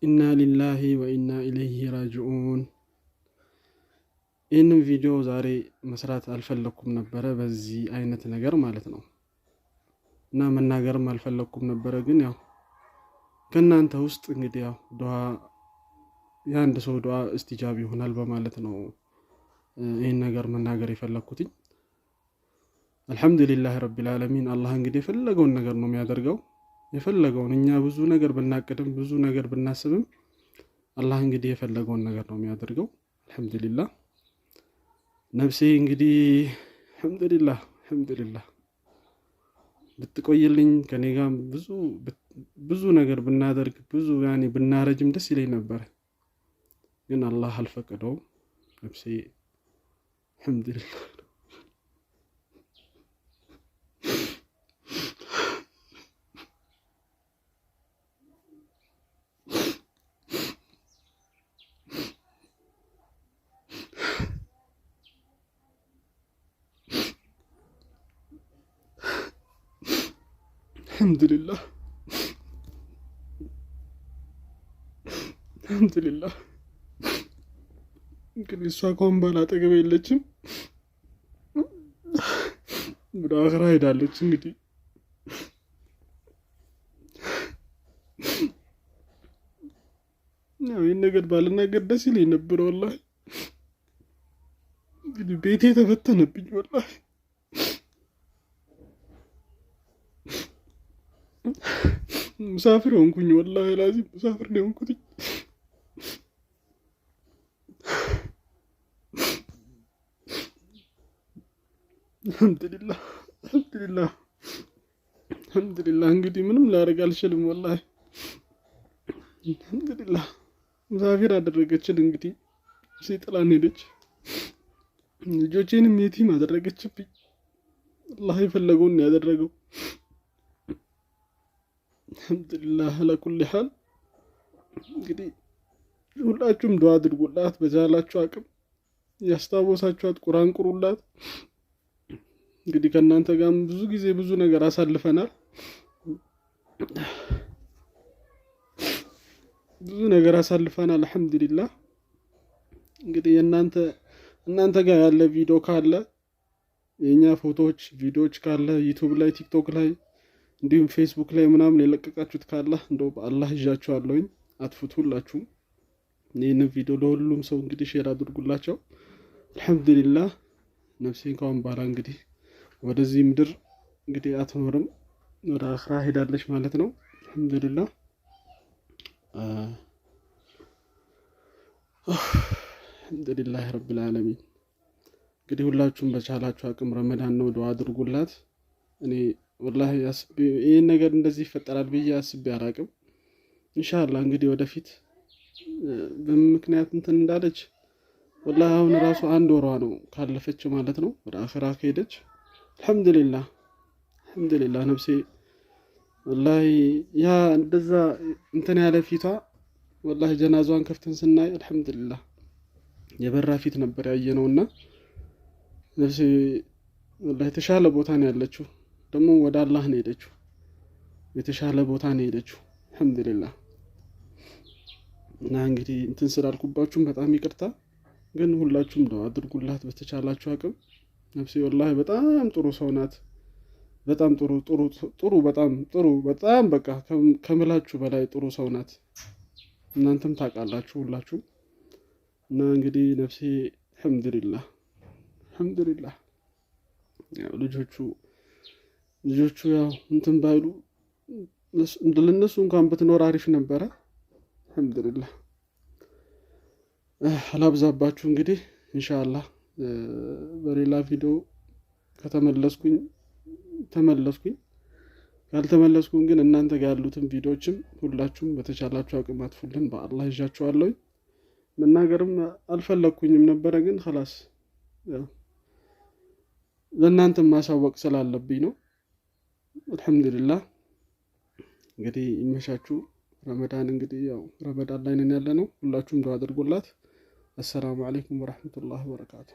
ኢና ሊላሂ ወኢና ኢለይሂ ራጂዑን። ይህንን ቪዲዮ ዛሬ መስራት አልፈለኩም ነበረ፣ በዚህ አይነት ነገር ማለት ነው። እና መናገርም አልፈለኩም ነበረ፣ ግን ያው ከእናንተ ውስጥ እንግዲህ ያው ዱዓ የአንድ ሰው ዱዓ እስቲጃብ ይሆናል በማለት ነው ይህን ነገር መናገር የፈለኩትኝ። አልሐምዱሊላህ ረቢል ዓለሚን። አላህ እንግዲህ የፈለገውን ነገር ነው የሚያደርገው። የፈለገውን እኛ ብዙ ነገር ብናቅድም ብዙ ነገር ብናስብም አላህ እንግዲህ የፈለገውን ነገር ነው የሚያደርገው። አልሐምዱሊላህ። ነፍሴ እንግዲህ አልሐምዱሊላህ ብትቆይልኝ ከኔ ጋር ብዙ ነገር ብናደርግ ብዙ ብናረጅም ደስ ይለኝ ነበር፣ ግን አላህ አልፈቀደውም። ነፍሴ አልሐምዱሊላህ አልሐምዱሊላህ። እንግዲህ እሷ ከሆን ባል አጠገቤ የለችም፣ ወደ አኽራ ሄዳለች። እንግዲህ ይህን ነገር ባልናገር ደስ ይለኝ ነበር ወላሂ። እንግዲህ ቤቴ ተፈተነብኝ ወላሂ። ሙሳፊር ሆንኩኝ ወላሂ ላዚም ሙሳፊር ነው ሆንኩት። አልሐምዱሊላህ እንግዲህ ምንም ላደርግ አልችልም ወላሂ። አልሐምዱሊላህ ሙሳፊር አደረገችን። እንግዲህ ጥላን ሄደች። ልጆቼንም የቲም አደረገችብኝ። አላህ የፈለገውን ያደረገው። አልሐምዱሊላህ አላኩል ሐል። እንግዲህ ሁላችሁም ዱዓ አድርጉላት፣ በቻላችሁ አቅም ያስታወሳችኋት ቁርአን ቁሩላት። እንግዲህ ከእናንተ ጋርም ብዙ ጊዜ ብዙ ነገር አሳልፈናል፣ አልሐምዱሊላህ። እንግዲህ እናንተ ጋር ያለ ቪዲዮ ካለ የኛ ፎቶዎች ቪዲዮዎች ካለ ዩቲዩብ ላይ ቲክቶክ ላይ እንዲሁም ፌስቡክ ላይ ምናምን የለቀቃችሁት ካለ እንደው በአላህ ይዣችኋለሁኝ፣ አጥፉት ሁላችሁም። ይህንን ቪዲዮ ለሁሉም ሰው እንግዲህ ሼር አድርጉላቸው። አልሐምዱሊላህ ነፍሴን ካሁን በኋላ እንግዲህ ወደዚህ ምድር እንግዲህ አትኖርም፣ ወደ አኽራ ሄዳለች ማለት ነው። አልሐምዱሊላህ አልሐምዱሊላህ ረብል ዓለሚን። እንግዲህ ሁላችሁም በቻላችሁ አቅም ረመዳን ነው ዱዓ አድርጉላት። እኔ ወላሂ ይህን ነገር እንደዚህ ይፈጠራል ብዬ አስቤ አላቅም። ኢንሻአላህ እንግዲህ ወደፊት በምክንያት እንትን እንዳለች ወላሂ አሁን ራሱ 1 ወሯ ነው ካለፈች ማለት ነው፣ ወደ አኽራ ከሄደች። አልሐምዱሊላህ ነፍሴ ወላሂ ያ እንደዛ እንትን ያለ ፊቷ ወላሂ ጀናዛዋን ከፍተን ስናይ አልሐምዱሊላህ የበራ ፊት ነበር ያየነውና ነፍሴ ወላሂ የተሻለ ቦታ ነው ያለችው። ደግሞ ወደ አላህ ነው ሄደችው፣ የተሻለ ቦታ ነው ሄደችው። አልሐምዱሊላህ። እና እንግዲህ እንትን ስላልኩባችሁም በጣም ይቅርታ፣ ግን ሁላችሁም ዱዓ አድርጉላት በተቻላችሁ አቅም። ነፍሴ ወላሂ በጣም ጥሩ ሰው ናት። በጣም በጣም በቃ ከምላችሁ በላይ ጥሩ ሰው ናት። እናንተም ታውቃላችሁ ሁላችሁም። እና እንግዲህ ነፍሴ አልሐምዱሊላህ ያው ልጆቹ ያው እንትን ባይሉ ለነሱ እንኳን ብትኖር አሪፍ ነበረ። አልሐምዱሊላህ አላብዛባችሁ። እንግዲህ ኢንሻአላህ በሌላ ቪዲዮ ከተመለስኩኝ ተመለስኩኝ፣ ካልተመለስኩኝ ግን እናንተ ጋር ያሉትን ቪዲዮዎችም ሁላችሁም በተቻላችሁ አቅም አጥፉልን፣ በአላህ ይዣችኋለሁ። መናገርም አልፈለኩኝም ነበረ፣ ግን خلاص ያው ለእናንተ ማሳወቅ ስላለብኝ ነው። አልሐምዱሊላህ እንግዲህ ይመሻችሁ። ረመዳን እንግዲህ ያው ረመዳን ላይ ነን ያለነው። ሁላችሁም ዱዓ አድርጉላት። አሰላሙ አለይኩም ወራህመቱላሂ ወበረካቱ።